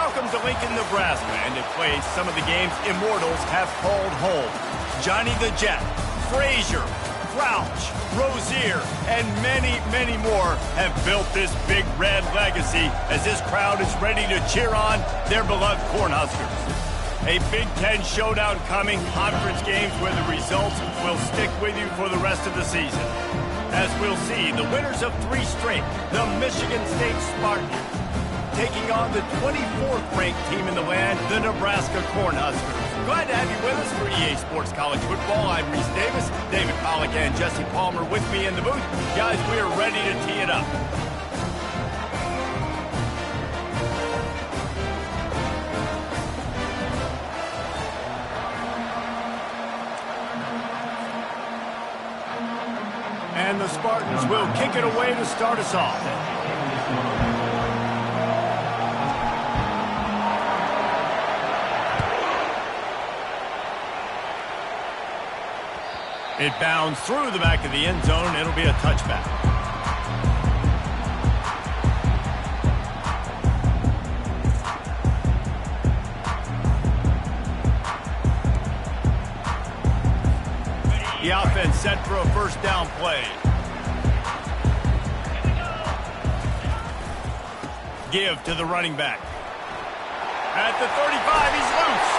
Welcome to Lincoln, Nebraska, and it plays some of the games immortals have called home. Johnny the Jet, Frazier, Crouch, Rozier, and many, many more have built this Big Red legacy as this crowd is ready to cheer on their beloved Cornhuskers. A Big Ten showdown coming, conference games where the results will stick with you for the rest of the season. As we'll see, the winners of 3 straight, the Michigan State Spartans, taking on the 24th ranked team in the land, the Nebraska Cornhuskers. Glad to have you with us for EA Sports College Football. I'm Reese Davis, David Pollack and Jesse Palmer with me in the booth. Guys, we are ready to tee it up. And the Spartans will kick it away to start us off. It bounds through the back of the end zone. It'll be a touchback. The offense set for a first down play. Give to the running back. At the 35, he's loose.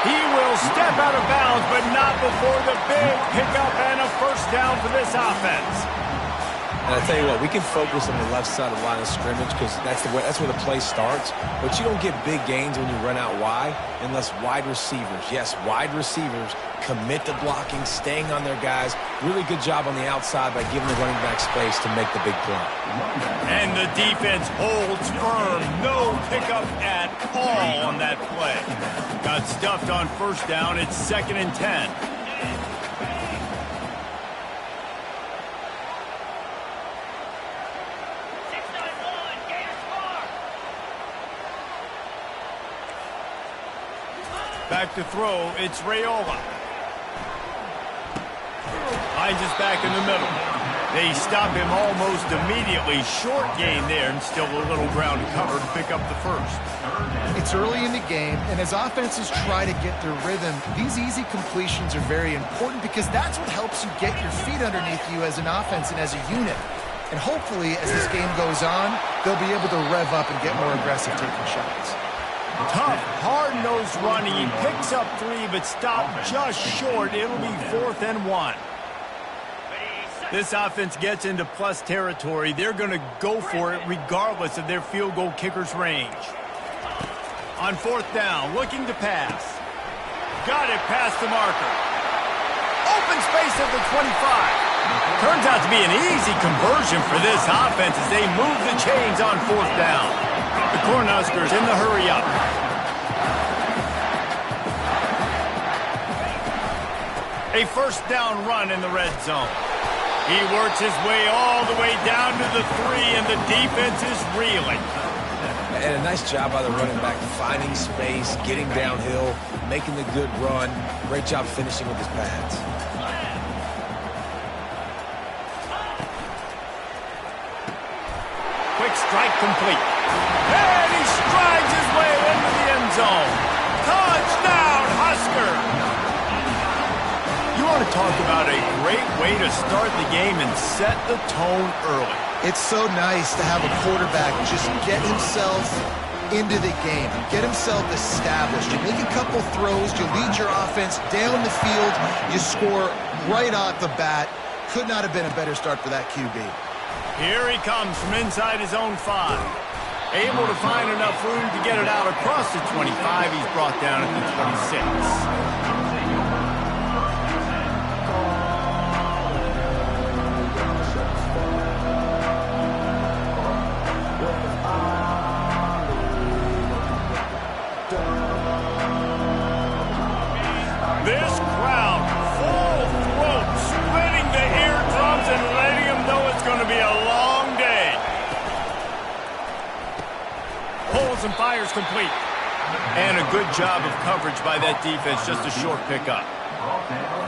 He will step out of bounds, but not before the big pickup and a first down for this offense. And I tell you what, we can focus on the left side of the line of scrimmage because that's where the play starts. But you don't get big gains when you run out wide unless wide receivers, yes, wide receivers, commit to blocking, staying on their guys. Really good job on the outside by giving the running back space to make the big play. And the defense holds firm. No pickup at all on that play. Got stuffed on first down. It's 2nd and 10. Back to throw, it's Raiola. Finds us back in the middle. They stop him almost immediately. Short gain there, and still a little ground to cover to pick up the first. It's early in the game, and as offenses try to get their rhythm, these easy completions are very important because that's what helps you get your feet underneath you as an offense and as a unit. And hopefully, as this game goes on, they'll be able to rev up and get more aggressive taking shots. Tough, hard-nosed running. He picks up 3, but stopped just short. It'll be 4th and 1. This offense gets into plus territory. They're going to go for it regardless of their field goal kicker's range. On 4th down, looking to pass. Got it past the marker. Open space at the 25. Turns out to be an easy conversion for this offense as they move the chains on 4th down. The Cornhuskers in the hurry up. A first down run in the red zone. He works his way all the way down to the 3, and the defense is reeling. And a nice job by the running back, finding space, getting downhill, making the good run. Great job finishing with his pads. Quick strike complete. And he strides his way into the end zone. Touchdown, Husker! You want to talk about a great way to start the game and set the tone early. It's so nice to have a quarterback just get himself into the game, get himself established. You make a couple throws, you lead your offense down the field, you score right off the bat. Could not have been a better start for that QB. Here he comes from inside his own 5. Able to find enough room to get it out across the 25. He's brought down at the 26. This crowd, full throat, splitting the eardrums and letting them know it's going to be a long day. Pulls and fires complete. And a good job of coverage by that defense, just a short pickup.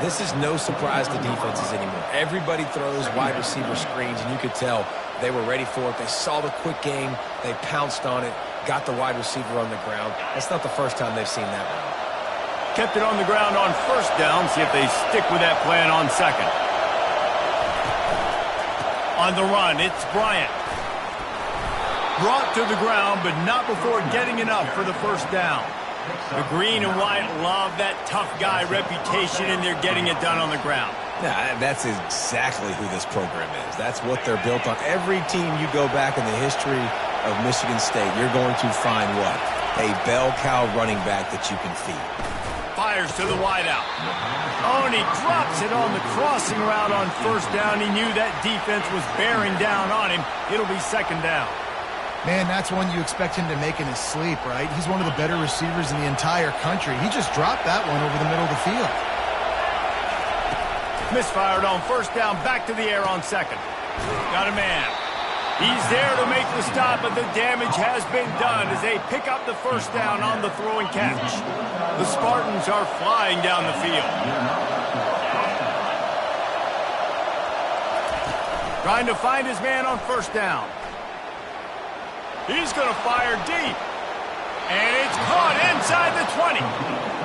This is no surprise to defenses anymore. Everybody throws wide receiver screens, and you could tell they were ready for it. They saw the quick game. They pounced on it. got the wide receiver on the ground. That's not the first time they've seen that run. Kept it on the ground on first down. See if they stick with that plan on second. On the run, it's Bryant. Brought to the ground, but not before getting enough for the first down. The green and white love that tough guy reputation, and they're getting it done on the ground. Yeah, that's exactly who this program is. That's what they're built on. Every team you go back in the history of Michigan State, you're going to find what? A bell cow running back that you can feed. Fires to the wideout. Oh, and he drops it on the crossing route on first down. He knew that defense was bearing down on him. It'll be second down. Man, that's one you expect him to make in his sleep, right? He's one of the better receivers in the entire country. He just dropped that one over the middle of the field. Misfired on first down, back to the air on second. Got a man. He's there to make the stop, but the damage has been done as they pick up the first down on the throw and catch. The Spartans are flying down the field. Trying to find his man on first down. He's going to fire deep. And it's caught inside the 20.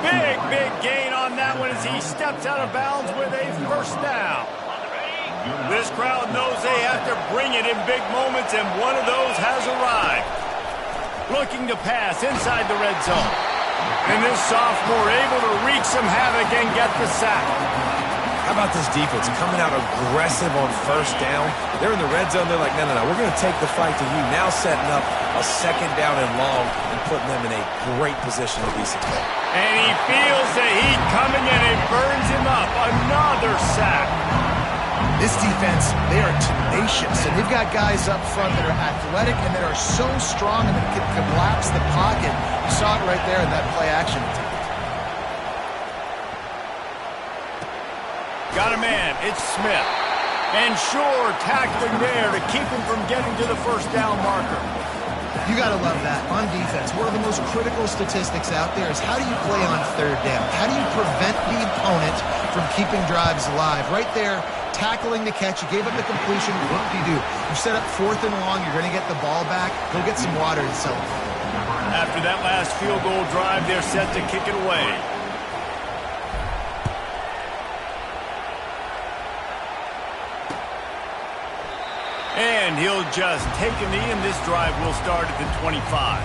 Big, big gain on that one as he steps out of bounds with a first down. This crowd knows they have to bring it in big moments, and one of those has arrived. Looking to pass inside the red zone. And this sophomore able to wreak some havoc and get the sack. How about this defense coming out aggressive on first down? They're in the red zone. They're like, no, we're going to take the fight to you. Now setting up a second down and long and putting them in a great position to be successful. And he feels the heat coming and it burns him up. Another sack. This defense, they are tenacious, and they've got guys up front that are athletic and that are so strong and that can collapse the pocket. You saw it right there in that play action attempt. Got a man, it's Smith. And sure, tackling there to keep him from getting to the first down marker. You got to love that. On defense, one of the most critical statistics out there is how do you play on third down? How do you prevent the opponent from keeping drives alive? Right there, tackling the catch. You gave up the completion. What do? You set up fourth and long. You're going to get the ball back. Go get some water and celebrate. After that last field goal drive, they're set to kick it away. And he'll just take a knee, and this drive will start at the 25.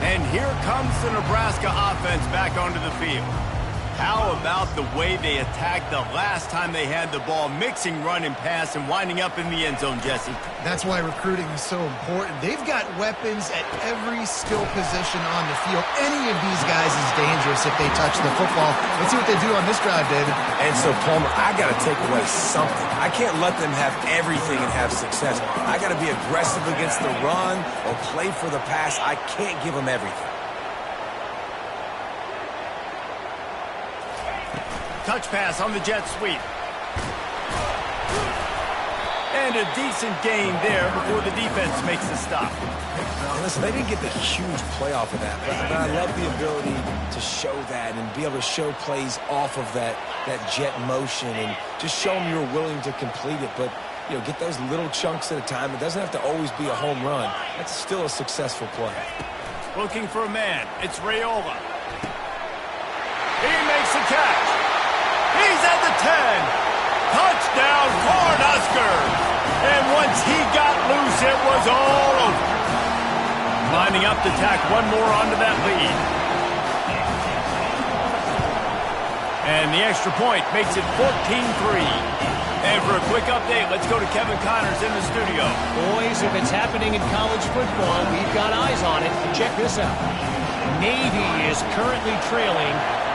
And here comes the Nebraska offense back onto the field. How about the way they attacked the last time they had the ball, mixing run and pass and winding up in the end zone, Jesse? That's why recruiting is so important. They've got weapons at every skill position on the field. Any of these guys is dangerous if they touch the football. Let's see what they do on this drive, David. And so, Palmer, I got to take away something. I can't let them have everything and have success. I got to be aggressive against the run or play for the pass. I can't give them everything. Touch pass on the jet sweep. And a decent gain there before the defense makes the stop. And listen, they didn't get the huge play off of that, but I love the ability to show that and be able to show plays off of that jet motion and just show them you're willing to complete it. But, you know, get those little chunks at a time. It doesn't have to always be a home run. That's still a successful play. Looking for a man. It's Raiola. He makes the catch. He's at the 10. Touchdown, Cornhuskers. And once he got loose, it was all over. Lining up to tack one more onto that lead. And the extra point makes it 14-3. And for a quick update, let's go to Kevin Connors in the studio. Boys, if it's happening in college football, we've got eyes on it. Check this out. Navy is currently trailing,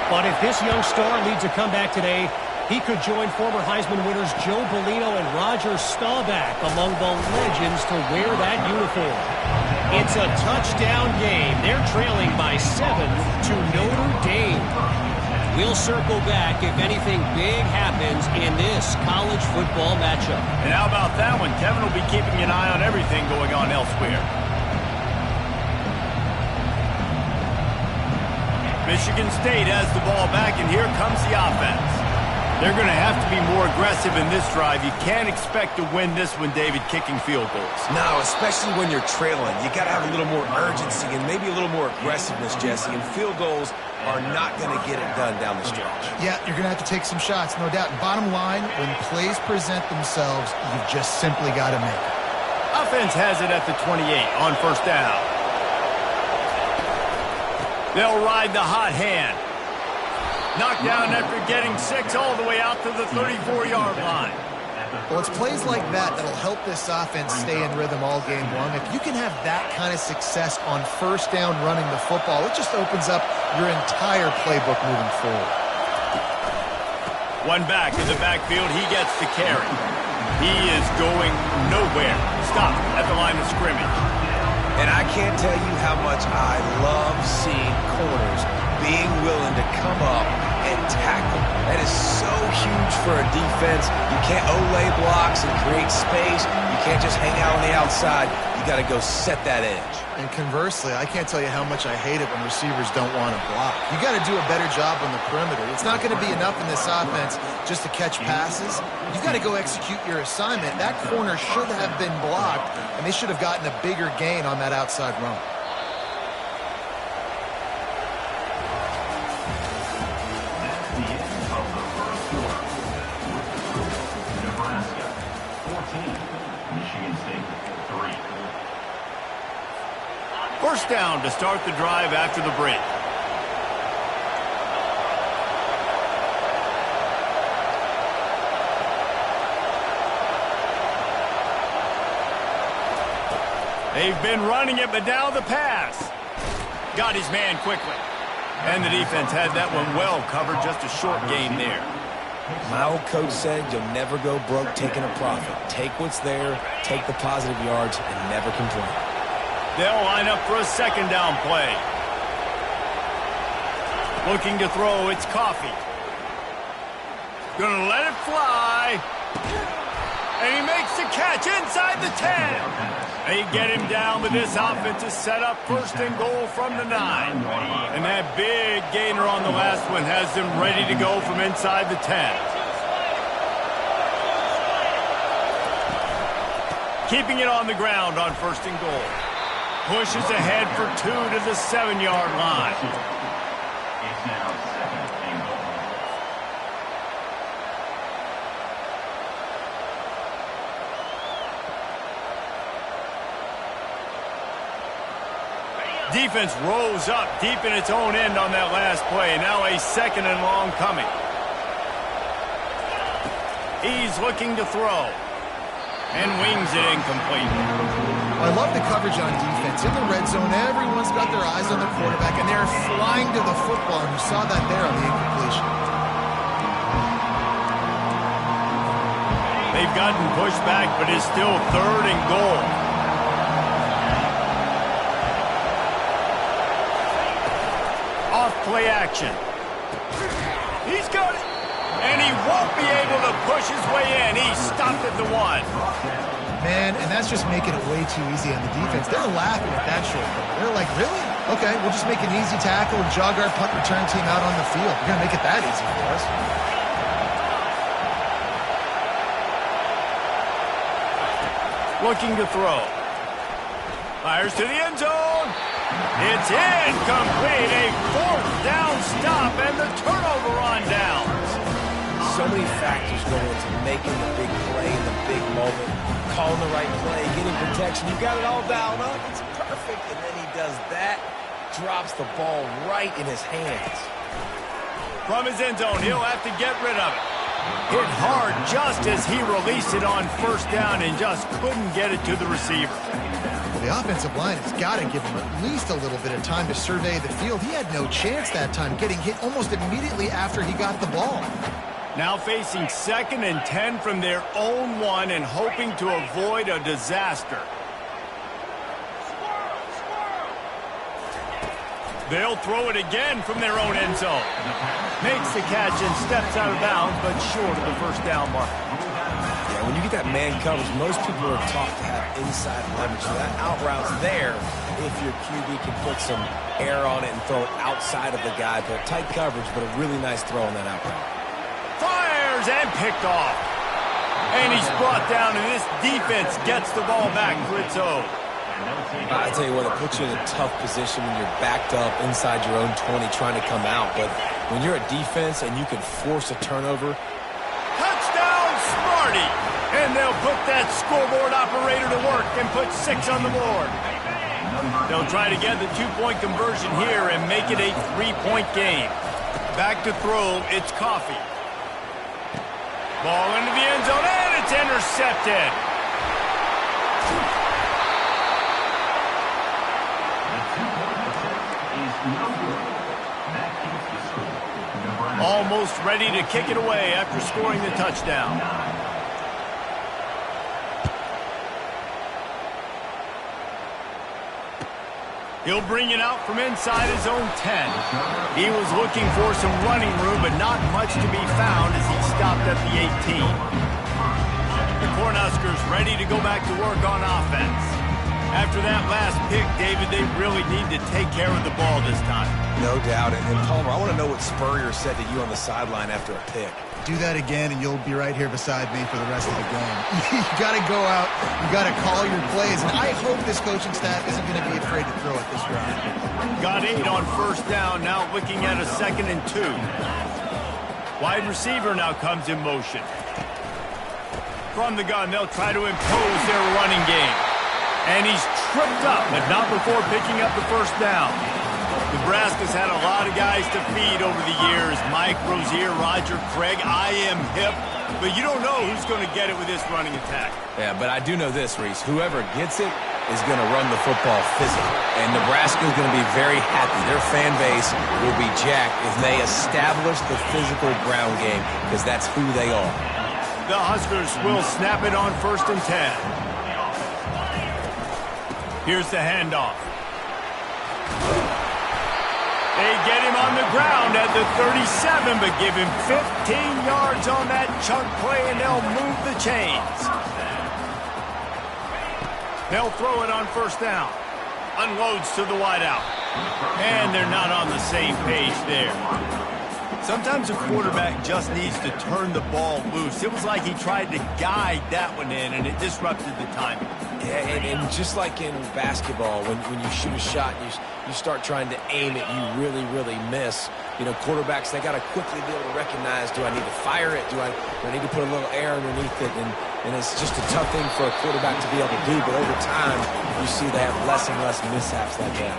but if this young star leads a comeback today, he could join former Heisman winners Joe Bellino and Roger Staubach among the legends to wear that uniform. It's a touchdown game. They're trailing by 7 to Notre Dame. We'll circle back if anything big happens in this college football matchup. And how about that one? Kevin will be keeping an eye on everything going on elsewhere. Michigan State has the ball back, and here comes the offense. They're going to have to be more aggressive in this drive. You can't expect to win this one, David, kicking field goals. No, especially when you're trailing. You got to have a little more urgency and maybe a little more aggressiveness, Jesse. And field goals are not going to get it done down the stretch. Yeah, you're going to have to take some shots, no doubt. And bottom line, when plays present themselves, you've just simply got to make it. Offense has it at the 28 on first down. They'll ride the hot hand. Knocked down after getting 6 all the way out to the 34-yard line. Well, it's plays like that that'll help this offense stay in rhythm all game long. If you can have that kind of success on first down running the football, it just opens up your entire playbook moving forward. One back in the backfield. He gets the carry. He is going nowhere. Stop at the line of scrimmage. And I can't tell you how much I love seeing corners being willing to come up and tackle. That is so huge for a defense. You can't olay blocks and create space. You can't just hang out on the outside. You got to go set that edge. And conversely, I can't tell you how much I hate it when receivers don't want to block. You got to do a better job on the perimeter. It's not going to be enough in this offense just to catch passes. You've got to go execute your assignment. That corner should have been blocked, and they should have gotten a bigger gain on that outside run. First down to start the drive after the break. They've been running it, but now the pass. Got his man quickly. And the defense had that one well covered, just a short gain there. My old coach said you'll never go broke taking a profit. Take what's there, take the positive yards, and never complain. They'll line up for a second down play. Looking to throw, it's Coffee. Gonna let it fly. And he makes the catch inside the 10. They get him down, but this offense is set up first and goal from the 9. And that big gainer on the last one has them ready to go from inside the 10. Keeping it on the ground on first and goal. Pushes ahead for 2 to the 7-yard line. It's now second and goal. Defense rose up deep in its own end on that last play. Now a second and long coming. He's looking to throw. And wings it incomplete. I love the coverage on defense. In the red zone, everyone's got their eyes on the quarterback, and they're flying to the football, and you saw that there on the incompletion. They've gotten pushed back, but it's still third and goal. Off play action. He's got it. And he won't be able to push his way in. He stopped at the 1. Man, and that's just making it way too easy on the defense. They're laughing at that short throw. They're like, really? Okay, we'll just make an easy tackle and jog our punt return team out on the field. We're going to make it that easy for us. Looking to throw. Fires to the end zone. It's incomplete. A fourth down stop and the turnover on downs. So many factors go into making the big play in the big moment, calling the right play, getting protection. You got it all dialed up. It's perfect. And then he does that, drops the ball right in his hands. From his end zone, he'll have to get rid of it. Hit hard just as he released it on first down and just couldn't get it to the receiver. Well, the offensive line has got to give him at least a little bit of time to survey the field. He had no chance that time, getting hit almost immediately after he got the ball. Now facing 2nd and 10 from their own 1 and hoping to avoid a disaster. They'll throw it again from their own end zone. Makes the catch and steps out of bounds, but short of the first down mark. Yeah, when you get that man coverage, most people are taught to have inside leverage. So that out route's there if your QB can put some air on it and throw it outside of the guy. But tight coverage, but a really nice throw on that out route. Fires fires and picked off. And he's brought down, and this defense gets the ball back for its own. I tell you what, it puts you in a tough position when you're backed up inside your own 20 trying to come out. But when you're a defense and you can force a turnover. Touchdown, Smarty! And they'll put that scoreboard operator to work and put 6 on the board. They'll try to get the 2-point conversion here and make it a 3-point game. Back to throw, it's Coffee. Ball into the end zone, and it's intercepted. Almost ready to kick it away after scoring the touchdown. He'll bring it out from inside his own 10. He was looking for some running room, but not much to be found as he stopped at the 18. The Cornhuskers ready to go back to work on offense. After that last pick, David, they really need to take care of the ball this time. No doubt. And Palmer, I want to know what Spurrier said to you on the sideline after a pick. Do that again, and you'll be right here beside me for the rest of the game. You got to go out. You got to call your plays. And I hope this coaching staff isn't going to be afraid to throw it this drive. Got 8 on first down. Now looking at a 2nd and 2. Wide receiver now comes in motion. From the gun, they'll try to impose their running game. And he's tripped up, but not before picking up the first down. Nebraska's had a lot of guys to feed over the years. Mike, Rozier, Roger, Craig. I am hip. But you don't know who's going to get it with this running attack. Yeah, but I do know this, Reese. Whoever gets it is going to run the football physical. And Nebraska's going to be very happy. Their fan base will be jacked if they establish the physical ground game, because that's who they are. The Huskers will snap it on 1st and 10. Here's the handoff. They get him on the ground at the 37, but give him 15 yards on that chunk play, and they'll move the chains. They'll throw it on 1st down. Unloads to the wideout. And they're not on the same page there. Sometimes a quarterback just needs to turn the ball loose. It was like he tried to guide that one in, and it disrupted the timing. Yeah, and just like in basketball, when you shoot a shot, you start trying to aim it, you really, really miss. You know, quarterbacks, they got to quickly be able to recognize, do I need to fire it? Do I need to put a little air underneath it? And it's just a tough thing for a quarterback to be able to do. But over time, you see they have less and less mishaps like that.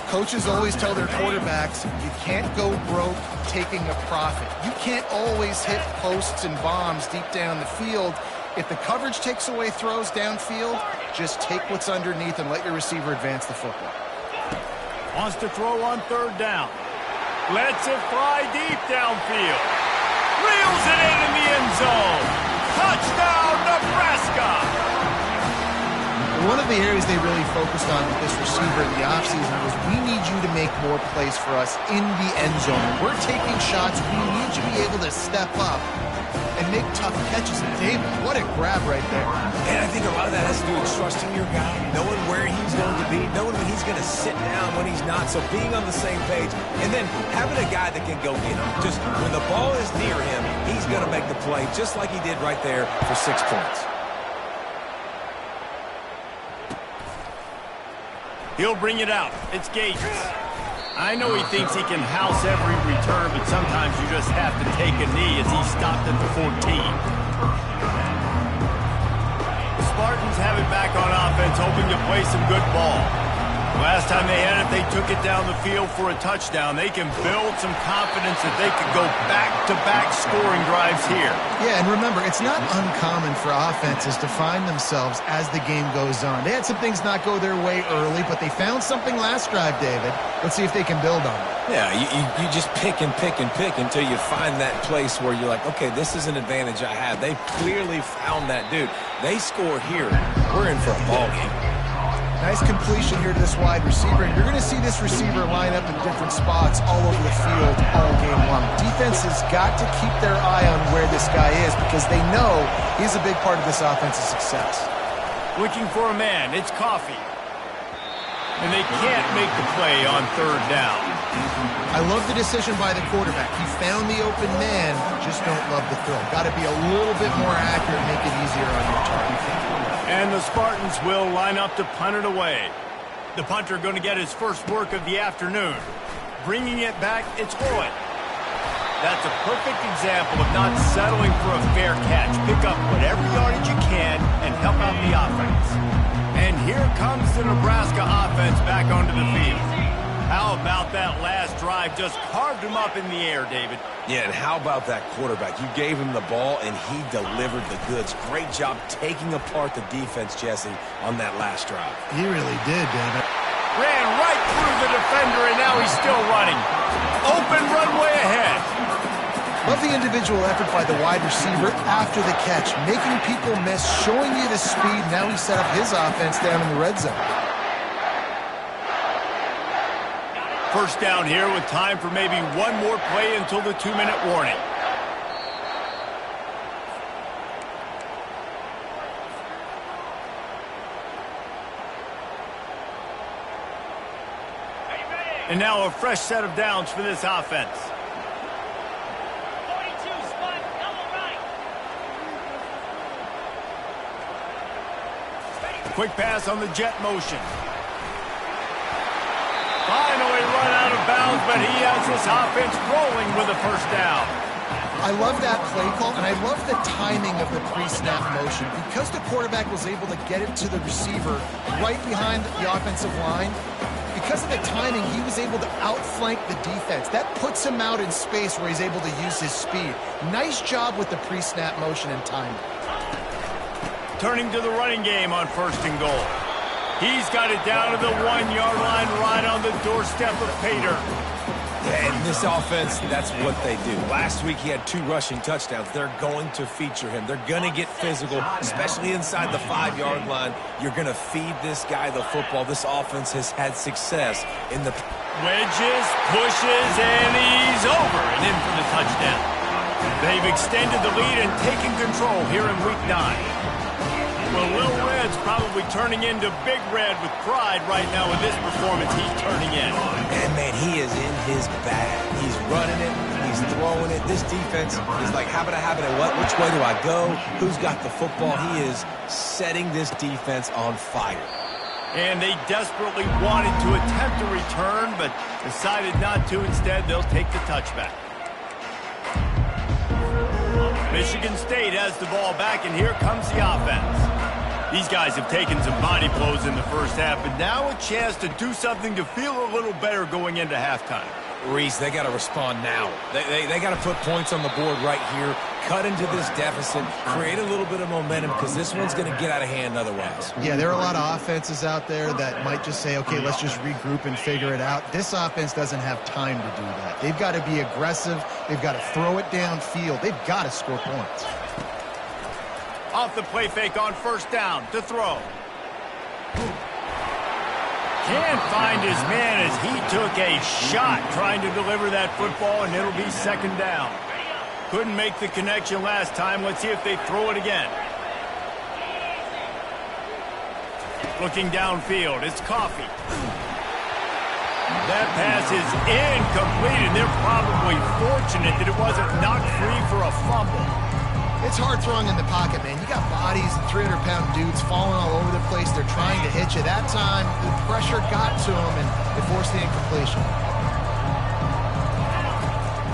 Coaches always tell their quarterbacks, you can't go broke taking a profit. You can't always hit posts and bombs deep down the field. If the coverage takes away throws downfield, just take what's underneath and let your receiver advance the football. Wants to throw on 3rd down. Lets it fly deep downfield. Reels it in the end zone. Touchdown, Nebraska! One of the areas they really focused on with this receiver in the offseason was, we need you to make more plays for us in the end zone. We're taking shots. We need you to be able to step up and make tough catches. And David, what a grab right there. And I think a lot of that has to do with trusting your guy, knowing where he's going to be, knowing when he's going to sit down, when he's not. So being on the same page, and then having a guy that can go get him. Just when the ball is near him, he's going to make the play, just like he did right there for 6 points. He'll bring it out. It's Gates. I know he thinks he can house every return, but sometimes you just have to take a knee as he stopped at the 14. The Spartans have it back on offense, hoping to play some good ball. Last time they had it, they took it down the field for a touchdown. They can build some confidence that they could go back-to-back scoring drives here. Yeah, and remember, it's not uncommon for offenses to find themselves as the game goes on. They had some things not go their way early, but they found something last drive, David. Let's see if they can build on it. Yeah, you just pick and pick and pick until you find that place where you're like, okay, this is an advantage I have. They clearly found that dude. They score here. We're in for a ball game. Nice completion here to this wide receiver. And you're going to see this receiver line up in different spots all over the field all game long. Defense has got to keep their eye on where this guy is, because they know he's a big part of this offense's success. Looking for a man. It's Coffee. And they can't make the play on third down. I love the decision by the quarterback. He found the open man, just don't love the throw. Got to be a little bit more accurate, make it easier on your target. And the Spartans will line up to punt it away. The punter going to get his first work of the afternoon. Bringing it back, it's Hoy. That's a perfect example of not settling for a fair catch. Pick up whatever yardage you can and help out the offense. And here comes the Nebraska offense back onto the field. How about that last drive? Just carved him up in the air, David. Yeah, and how about that quarterback? You gave him the ball, and he delivered the goods. Great job taking apart the defense, Jesse, on that last drive. He really did, David. Ran right through the defender, and now he's still running. Open runway ahead. Love the individual effort by the wide receiver after the catch, making people miss, showing you the speed. Now he set up his offense down in the red zone. First down here with time for maybe one more play until the 2-minute warning. And now a fresh set of downs for this offense. 42 spot, double right. Quick pass on the jet motion. Finally run out of bounds, but he has this offense rolling with a first down. I love that play call, and I love the timing of the pre-snap motion. Because the quarterback was able to get it to the receiver right behind the offensive line, because of the timing, he was able to outflank the defense. That puts him out in space where he's able to use his speed. Nice job with the pre-snap motion and timing. Turning to the running game on first and goal. He's got it down to the 1-yard line right on the doorstep of Pater. And this offense, that's what they do. Last week he had 2 rushing touchdowns. They're going to feature him. They're going to get physical, especially inside the 5-yard line. You're going to feed this guy the football. This offense has had success in the... Wedges, pushes, and he's over and in for the touchdown. They've extended the lead and taken control here in Week 9. Well, Little Red's probably turning into Big Red with pride right now with this performance he's turning in. And, man, he is in his bag. He's running it. He's throwing it. This defense is like, how about I have it and what? Which way do I go? Who's got the football? He is setting this defense on fire. And they desperately wanted to attempt a return, but decided not to. Instead, they'll take the touchback. Michigan State has the ball back, and here comes the offense. These guys have taken some body blows in the first half, but now a chance to do something to feel a little better going into halftime. Reese, they got to respond now. They got to put points on the board right here, cut into this deficit, create a little bit of momentum, because this one's going to get out of hand otherwise. Yeah, there are a lot of offenses out there that might just say, okay, let's just regroup and figure it out. This offense doesn't have time to do that. They've got to be aggressive. They've got to throw it downfield. They've got to score points. Off the play fake on first down to throw. Can't find his man as he took a shot trying to deliver that football, and it'll be second down. Couldn't make the connection last time. Let's see if they throw it again. Looking downfield, it's Coffee. That pass is incomplete, and they're probably fortunate that it wasn't knocked free for a fumble. It's hard throwing in the pocket, man. You got bodies and 300-pound dudes falling all over the place. They're trying to hit you. That time, the pressure got to them, and they forced the incompletion.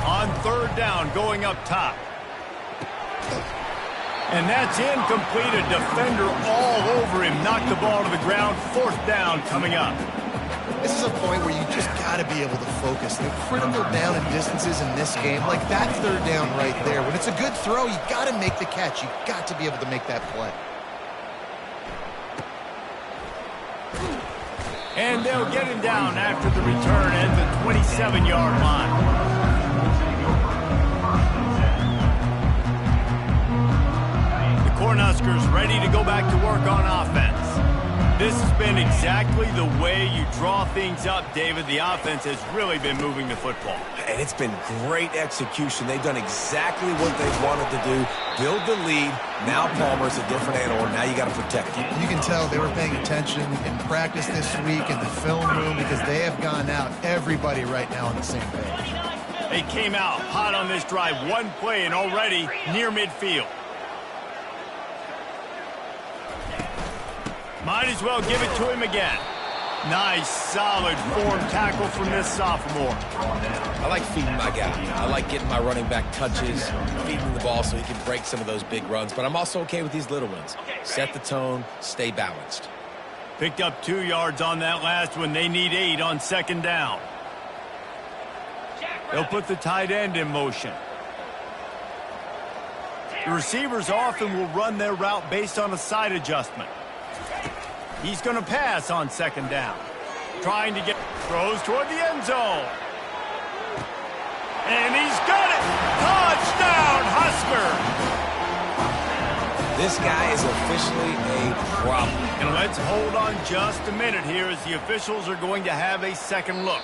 On third down, going up top. And that's incomplete. A defender all over him. Knocked the ball to the ground. Fourth down coming up. This is a point where you just got to be able to focus. The critical down and distances in this game, like that third down right there. When it's a good throw, you got to make the catch. You got to be able to make that play. And they'll get him down after the return at the 27-yard line. The Cornhuskers ready to go back to work on offense. This has been exactly the way you draw things up, David. The offense has really been moving the football. And it's been great execution. They've done exactly what they wanted to do. Build the lead. Now Palmer's a different animal. Now you got to protect it. You can tell they were paying attention in practice this week in the film room because they have gone out, everybody right now on the same page. They came out hot on this drive. One play and already near midfield. Might as well give it to him again. Nice, solid form tackle from this sophomore. I like feeding my guy. I like getting my running back touches, feeding the ball so he can break some of those big runs. But I'm also okay with these little ones. Set the tone, stay balanced. Picked up 2 yards on that last one. They need 8 on second down. They'll put the tight end in motion. The receivers often will run their route based on a side adjustment. He's going to pass on second down. Trying to get throws toward the end zone. And he's got it! Touchdown, Husker! This guy is officially a problem. And let's hold on just a minute here as the officials are going to have a second look.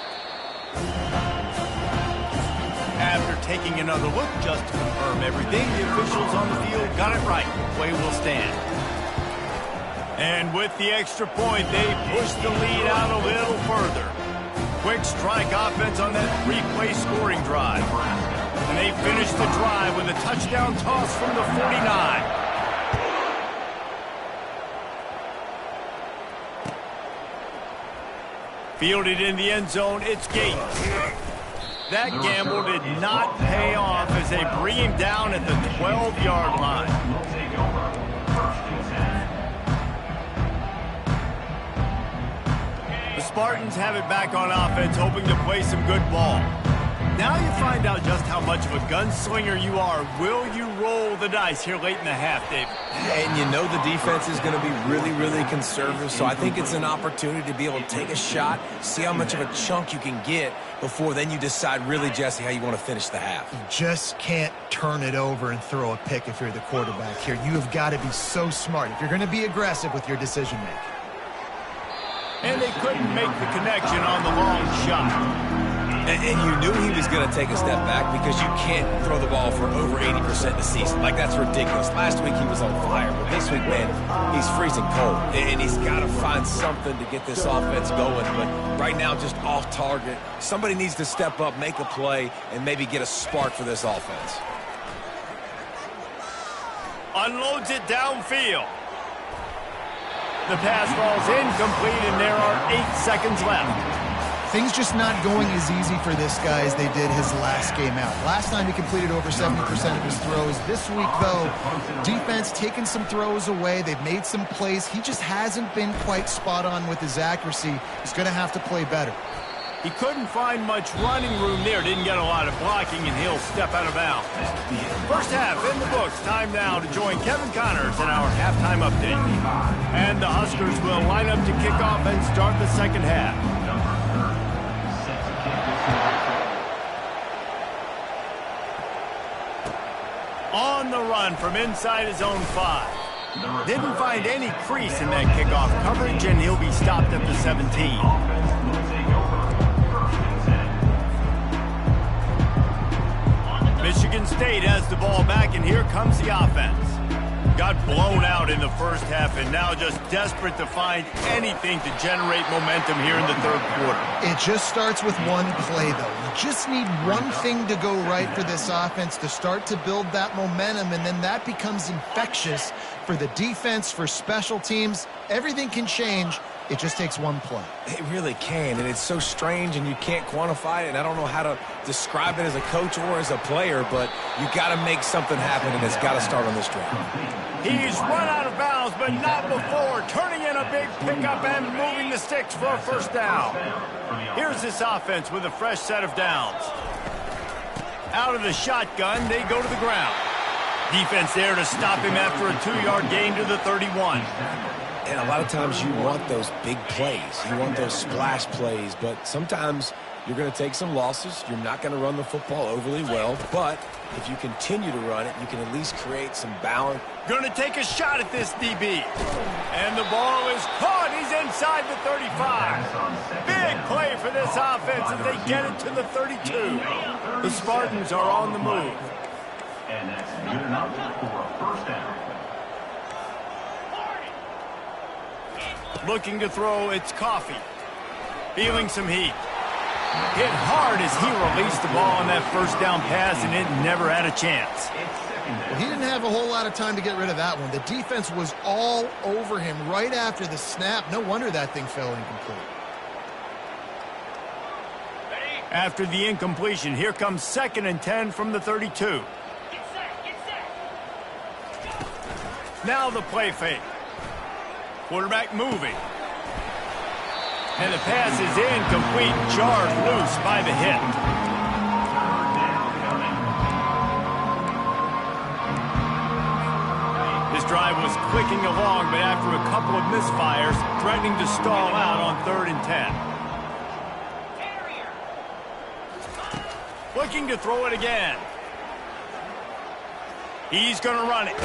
After taking another look just to confirm everything, the officials on the field got it right. Play will stand. And with the extra point, they push the lead out a little further. Quick strike offense on that 3-play scoring drive. And they finish the drive with a touchdown toss from the 49. Fielded in the end zone, it's Gates. That gamble did not pay off as they bring him down at the 12-yard line. The Spartans have it back on offense, hoping to play some good ball. Now you find out just how much of a gunslinger you are. Will you roll the dice here late in the half, David? And you know the defense is going to be really, really conservative, so I think it's an opportunity to be able to take a shot, see how much of a chunk you can get before then you decide really, Jesse, how you want to finish the half. You just can't turn it over and throw a pick if you're the quarterback here. You have got to be so smart if you're going to be aggressive with your decision-making. And they couldn't make the connection on the long shot. And you knew he was going to take a step back because you can't throw the ball for over 80% of the season. Like, that's ridiculous. Last week he was on fire, but this week, man, he's freezing cold. And he's got to find something to get this offense going. But right now, just off target. Somebody needs to step up, make a play, and maybe get a spark for this offense. Unloads it downfield. The pass falls incomplete, and there are 8 seconds left. Things just not going as easy for this guy as they did his last game out. Last time he completed over 70% of his throws. This week, though, defense taking some throws away. They've made some plays. He just hasn't been quite spot on with his accuracy. He's going to have to play better. He couldn't find much running room there. Didn't get a lot of blocking, and he'll step out of bounds. First half in the books. Time now to join Kevin Connors in our halftime update. And the Huskers will line up to kick off and start the second half. On the run from inside his own 5. Didn't find any crease in that kickoff coverage, and he'll be stopped at the 17. Michigan State has the ball back, and here comes the offense. Got blown out in the first half, and now just desperate to find anything to generate momentum here in the third quarter. It just starts with one play, though. You just need one thing to go right for this offense to start to build that momentum, and then that becomes infectious for the defense, for special teams. Everything can change. It just takes one play. It really can, and it's so strange, and you can't quantify it, and I don't know how to describe it as a coach or as a player, but you got to make something happen, and it's got to start on this drive. He's run out of bounds, but not before. Turning in a big pickup and moving the sticks for a first down. Here's this offense with a fresh set of downs. Out of the shotgun, they go to the ground. Defense there to stop him after a 2-yard gain to the 31. And a lot of times you want those big plays. You want those splash plays, but sometimes You're going to take some losses. You're not going to run the football overly well, but if you continue to run it, you can at least create some balance. Going to take a shot at this DB. And the ball is caught. He's inside the 35. Big play for this offense as they get it to the 32. The Spartans are on the move. And that's good enough for a first down. Looking to throw, it's Coffee. Feeling some heat. Hit hard as he released the ball on that first down pass, and it never had a chance. Well, he didn't have a whole lot of time to get rid of that one. The defense was all over him right after the snap. No wonder that thing fell incomplete. After the incompletion, here comes 2nd and 10 from the 32. Get set, get set. Now the play fake. Quarterback moving. And the pass is incomplete, jarred loose by the hit. This drive was clicking along, but after a couple of misfires, threatening to stall out on 3rd and 10. Looking to throw it again. He's going to run it.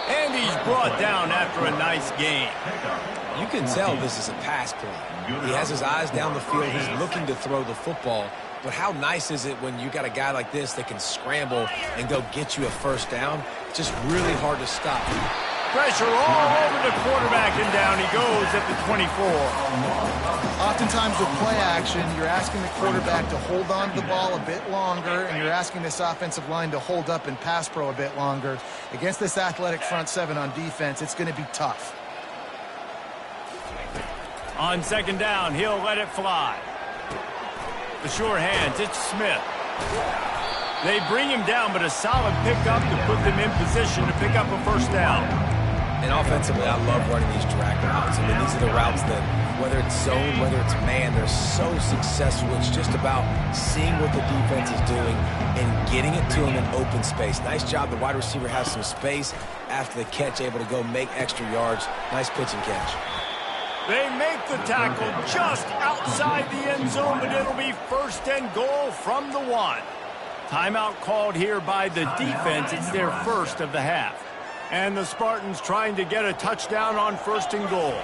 And he's brought down after a nice gain. You can tell this is a pass play. He has his eyes down the field. He's looking to throw the football. But how nice is it when you got a guy like this that can scramble and go get you a first down? Just really hard to stop. Pressure all over the quarterback, and down he goes at the 24. Oftentimes with play action, you're asking the quarterback to hold on to the ball a bit longer, and you're asking this offensive line to hold up in pass pro a bit longer. Against this athletic front seven on defense, it's going to be tough. On 2nd down, he'll let it fly. The sure hands, it's Smith. They bring him down, but a solid pickup to put them in position to pick up a first down. And offensively, I love running these drag routes. I mean, these are the routes that, whether it's zone, whether it's man, they're so successful. It's just about seeing what the defense is doing and getting it to them in open space. Nice job. The wide receiver has some space after the catch, able to go make extra yards. Nice pitch and catch. They make the tackle just outside the end zone, but it'll be 1st and goal from the 1. Timeout called here by the defense. It's their first of the half. And the Spartans trying to get a touchdown on 1st and goal.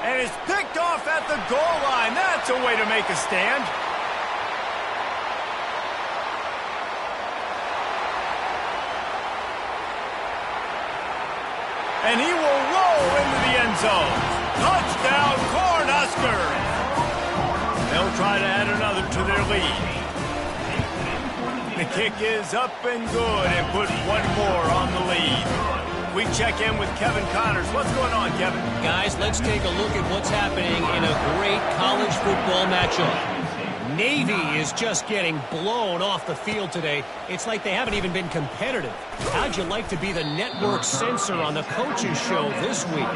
And it's picked off at the goal line. That's a way to make a stand. And he will roll into the end zone. Touchdown, Cornhuskers! They'll try to add another to their lead. The kick is up and good and put one more on the lead. We check in with Kevin Connors. What's going on, Kevin? Guys, let's take a look at what's happening in a great college football matchup. Navy is just getting blown off the field today. It's like they haven't even been competitive. How'd you like to be the network censor on the coaches show this week?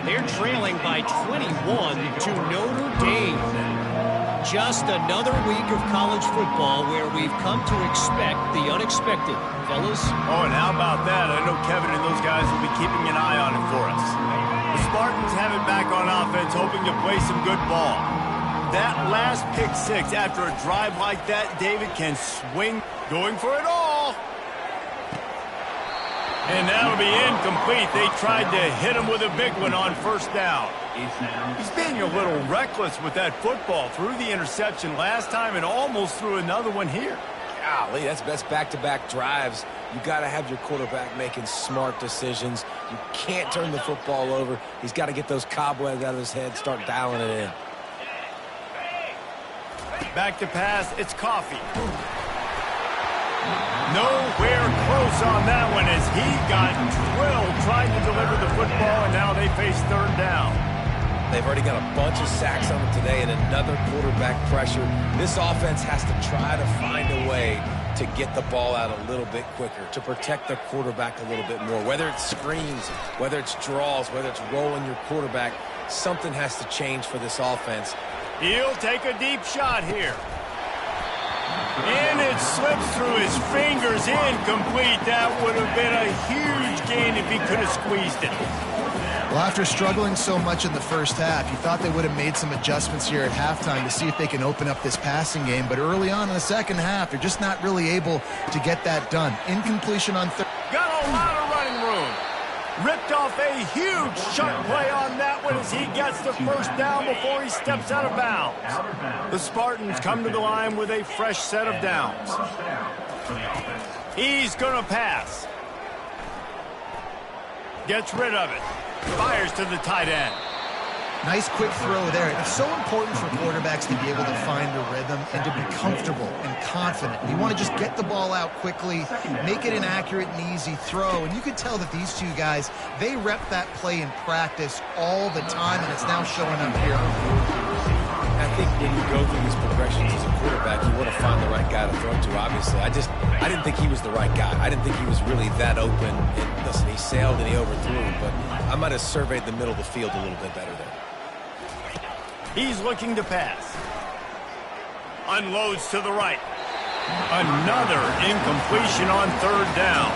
They're trailing by 21 to Notre Dame. Just another week of college football where we've come to expect the unexpected. Fellas? Oh, and how about that? I know Kevin and those guys will be keeping an eye on it for us. The Spartans have it back on offense, hoping to play some good ball. That last pick six after a drive like that, David can swing, going for it all. And that'll be incomplete. They tried to hit him with a big one on 1st down. He's being a little reckless with that football. Threw the interception last time and almost threw another one here. Golly, that's back-to-back drives. You got to have your quarterback making smart decisions. You can't turn the football over. He's got to get those cobwebs out of his head, start dialing it in. Back to pass, it's Coffee. Nowhere close on that one as he got drilled trying to deliver the football, and now they face 3rd down. They've already got a bunch of sacks on them today and another quarterback pressure. This offense has to try to find a way to get the ball out a little bit quicker, to protect their quarterback a little bit more. Whether it's screens, whether it's draws, whether it's rolling your quarterback, something has to change for this offense. He'll take a deep shot here. And it slips through his fingers, incomplete. That would have been a huge gain if he could have squeezed it. Well, after struggling so much in the first half, you thought they would have made some adjustments here at halftime to see if they can open up this passing game. But early on in the second half, they're just not really able to get that done. Incompletion on third. Got a lot of running room. Ripped off a huge sharp play on that one as he gets the first down before he steps out of bounds. The Spartans come to the line with a fresh set of downs. He's going to pass. Gets rid of it. Fires to the tight end. Nice quick throw there. It's so important for quarterbacks to be able to find a rhythm and to be comfortable and confident. You want to just get the ball out quickly, make it an accurate and easy throw. And you could tell that these two guys, they rep that play in practice all the time, and it's now showing up here. I think when you go through these progressions as a quarterback, you want to find the right guy to throw to, obviously. I didn't think he was the right guy. I didn't think he was really that open. And listen, he sailed and he overthrew, but I might have surveyed the middle of the field a little bit better there. He's looking to pass. Unloads to the right. Another incompletion on third down.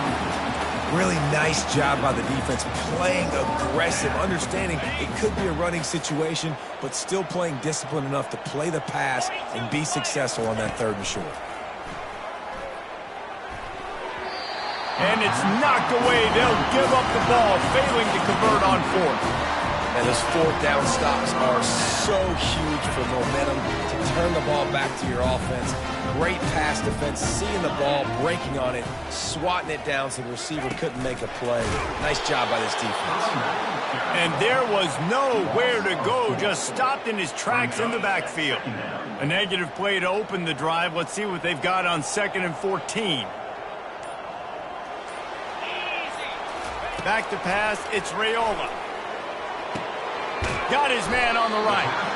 Really nice job by the defense, playing aggressive, understanding it could be a running situation, but still playing disciplined enough to play the pass and be successful on that third and short. And it's knocked away. They'll give up the ball, failing to convert on fourth. And those fourth down stops are so huge for momentum to turn the ball back to your offense. Great pass defense, seeing the ball, breaking on it, swatting it down so the receiver couldn't make a play. Nice job by this defense. And there was nowhere to go, just stopped in his tracks in the backfield. A negative play to open the drive. Let's see what they've got on 2nd and 14. Back to pass, it's Raiola. Got his man on the right.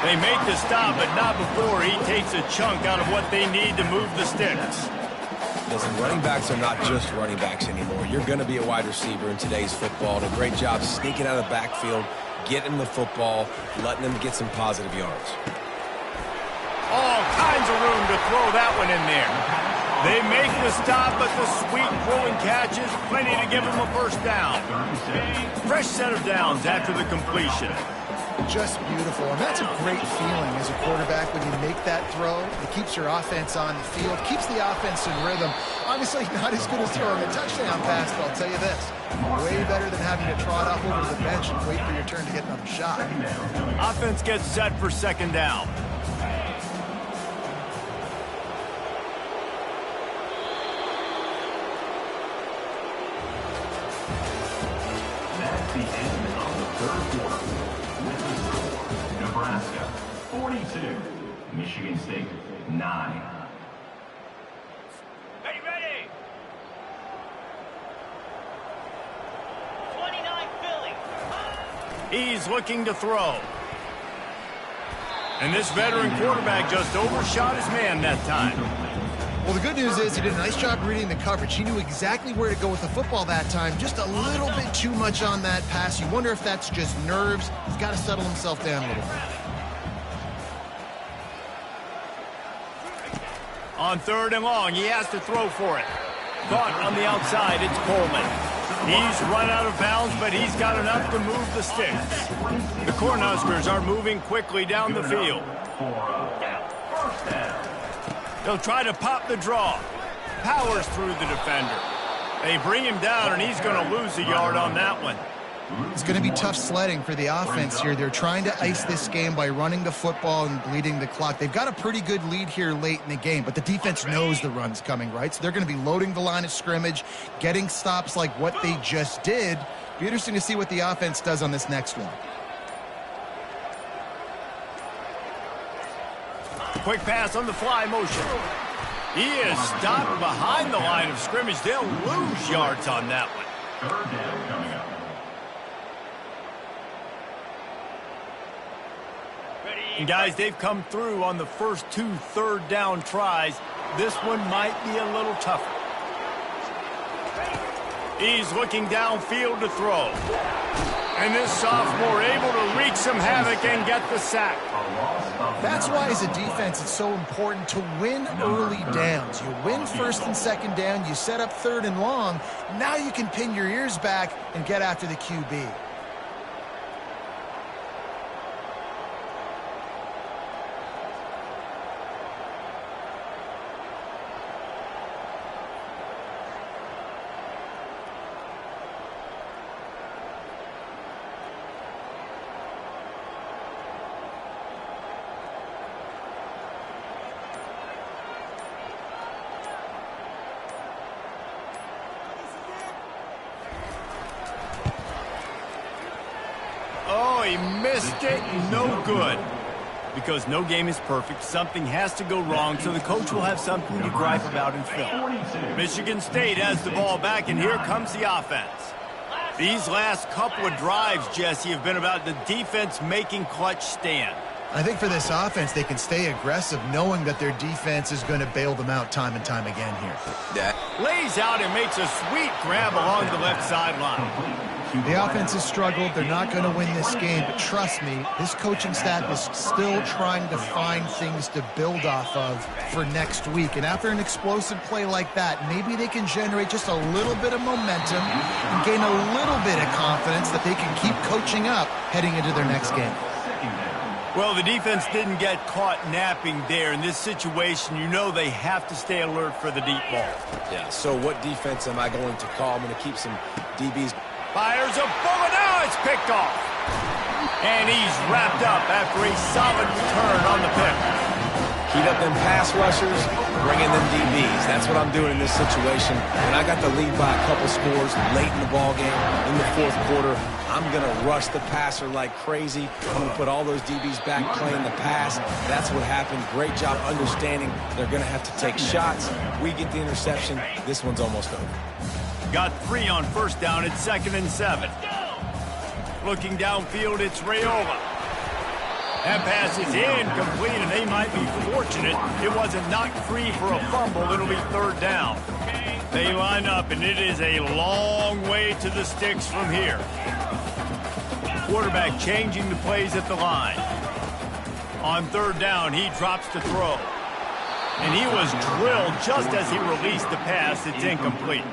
They make the stop, but not before he takes a chunk out of what they need to move the sticks. Listen, running backs are not just running backs anymore. You're going to be a wide receiver in today's football. And a great job sneaking out of the backfield, getting the football, letting them get some positive yards. All kinds of room to throw that one in there. They make the stop, but the sweet throwing catch is plenty to give them a first down. Fresh set of downs after the completion. Just beautiful. And that's a great feeling as a quarterback when you make that throw. It keeps your offense on the field, keeps the offense in rhythm. Obviously not as good as throwing a touchdown pass, but I'll tell you this, way better than having to trot off over to the bench and wait for your turn to get another shot. Offense gets set for 2nd down. That's the end of the third quarter. With the score, Nebraska 42, Michigan State 9. Ready. 29 Philly. He's looking to throw. And this veteran quarterback just overshot his man that time. Well, the good news is he did a nice job reading the coverage. He knew exactly where to go with the football that time. Just a little bit too much on that pass. You wonder if that's just nerves. He's got to settle himself down a little bit. On 3rd and long, he has to throw for it. Caught on the outside, it's Coleman. He's run out of bounds, but he's got enough to move the sticks. The Cornhuskers are moving quickly down the field. First down. They'll try to pop the draw. Powers through the defender. They bring him down, and he's going to lose a yard on that one. It's going to be tough sledding for the offense here. They're trying to ice this game by running the football and bleeding the clock. They've got a pretty good lead here late in the game, but the defense knows the run's coming, right? So they're going to be loading the line of scrimmage, getting stops like what they just did. Be interesting to see what the offense does on this next one. Quick pass on the fly motion. He is stopped behind the line of scrimmage. They'll lose yards on that one. 3rd down coming up. And guys, they've come through on the first 2 3rd down tries. This one might be a little tougher. He's looking downfield to throw. And this sophomore able to wreak some havoc and get the sack. That's why as a defense it's so important to win early downs. You win first and second down, you set up third and long. Now you can pin your ears back and get after the QB. He missed it, no good. Because no game is perfect, something has to go wrong, so the coach will have something to gripe about in film. Michigan State has the ball back, and here comes the offense. These last couple of drives, Jesse, have been about the defense making clutch stand. I think for this offense, they can stay aggressive knowing that their defense is going to bail them out time and time again here. Lays out and makes a sweet grab along the left sideline. The offense has struggled. They're not going to win this game, but trust me, this coaching staff is still trying to find things to build off of for next week. And after an explosive play like that, maybe they can generate just a little bit of momentum and gain a little bit of confidence that they can keep coaching up heading into their next game. Well, the defense didn't get caught napping there. In this situation, you know they have to stay alert for the deep ball. Yeah, so what defense am I going to call? I'm going to keep some DBs. Fires a bullet. Now it's picked off. And he's wrapped up after a solid return on the pick. Heat up them pass rushers, bring in them DBs. That's what I'm doing in this situation. When I got the lead by a couple scores late in the ballgame, in the fourth quarter, I'm going to rush the passer like crazy. I'm going to put all those DBs back playing the pass. That's what happened. Great job understanding they're going to have to take shots. We get the interception. This one's almost over. Got 3 on first down at 2nd and 7. Looking downfield, it's Raiola. That pass is incomplete, and they might be fortunate it wasn't knocked free for a fumble. It'll be 3rd down. They line up, and it is a long way to the sticks from here. Quarterback changing the plays at the line. On 3rd down, he drops to throw. And he was drilled just as he released the pass. It's incomplete.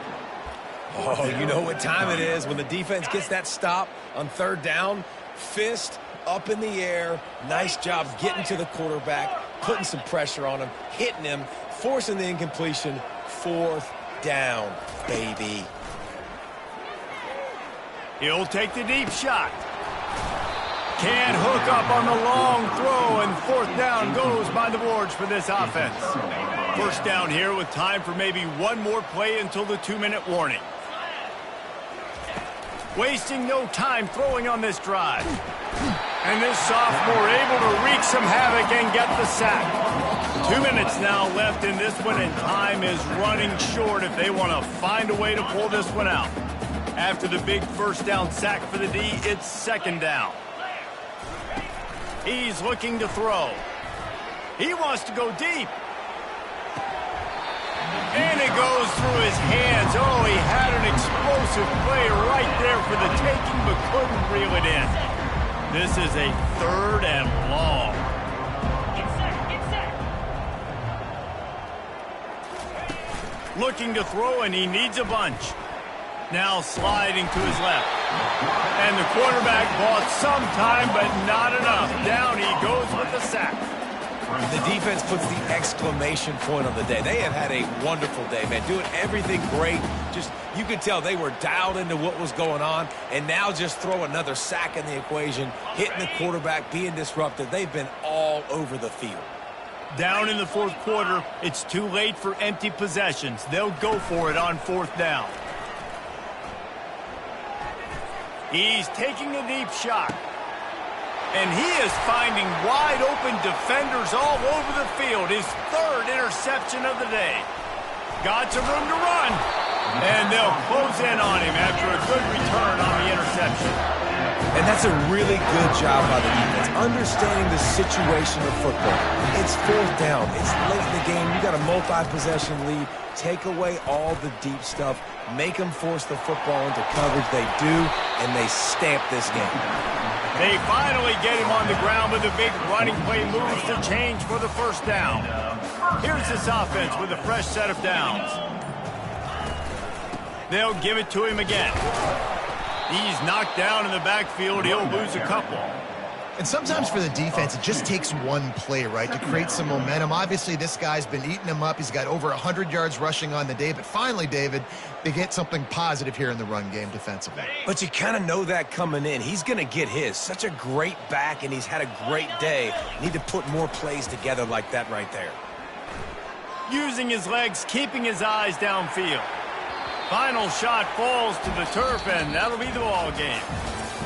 Oh, you know what time it is when the defense gets that stop on 3rd down. Fist up in the air. Nice job getting to the quarterback, putting some pressure on him, hitting him, forcing the incompletion. 4th down, baby. He'll take the deep shot. Can't hook up on the long throw, and 4th down goes by the boards for this offense. 1st down here with time for maybe one more play until the 2-minute warning. Wasting no time throwing on this drive. And this sophomore able to wreak some havoc and get the sack. 2 minutes now left in this one, and time is running short if they want to find a way to pull this one out. After the big 1st down sack for the D, it's 2nd down. He's looking to throw. He wants to go deep. And it goes through his hands. Oh, he had an explosive play right there for the taking, but couldn't reel it in. This is a 3rd and long. Looking to throw, and he needs a bunch. Now sliding to his left. And the quarterback bought some time, but not enough. Down he goes with the sack. The defense puts the exclamation point on the day. They have had a wonderful day, man. Doing everything great. Just, you could tell they were dialed into what was going on. And now just throw another sack in the equation, hitting the quarterback, being disruptive. They've been all over the field. Down in the 4th quarter, it's too late for empty possessions. They'll go for it on 4th down. He's taking a deep shot. And he is finding wide-open defenders all over the field. His 3rd interception of the day. Got some room to run. And they'll close in on him after a good return on the interception. And that's a really good job by the defense, understanding the situation of football. It's 4th down. It's late in the game. You got a multi-possession lead. Take away all the deep stuff. Make them force the football into coverage. They do, and they stamp this game. They finally get him on the ground with a big running play moves to change for the first down. Here's this offense with a fresh set of downs. They'll give it to him again. He's knocked down in the backfield. He'll lose a couple. And sometimes for the defense, it just takes one play, right, to create some momentum. Obviously, this guy's been eating him up. He's got over 100 yards rushing on the day. But finally, David, they get something positive here in the run game defensively. But you kind of know that coming in. He's going to get his. Such a great back, and he's had a great day. Need to put more plays together like that right there. Using his legs, keeping his eyes downfield. Final shot falls to the turf, and that'll be the ball game.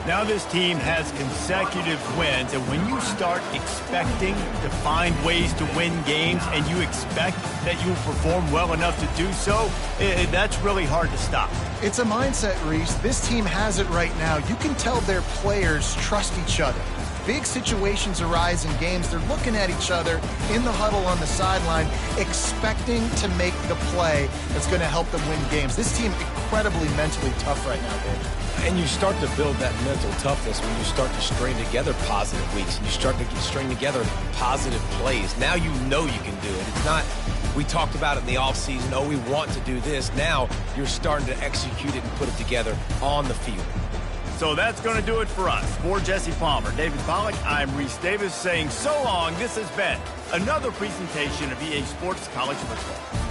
Now this team has consecutive wins, and when you start expecting to find ways to win games and you expect that you will perform well enough to do so, that's really hard to stop. It's a mindset, Reese. This team has it right now. You can tell their players trust each other. Big situations arise in games. They're looking at each other in the huddle on the sideline, expecting to make the play that's going to help them win games. This team incredibly mentally tough right now, Dave. And you start to build that mental toughness when you start to string together positive weeks and you start to string together positive plays. Now you know you can do it. It's not, we talked about it in the offseason, oh, we want to do this. Now you're starting to execute it and put it together on the field. So that's going to do it for us. For Jesse Palmer, David Pollack, I'm Reese Davis saying so long. This has been another presentation of EA Sports College Football.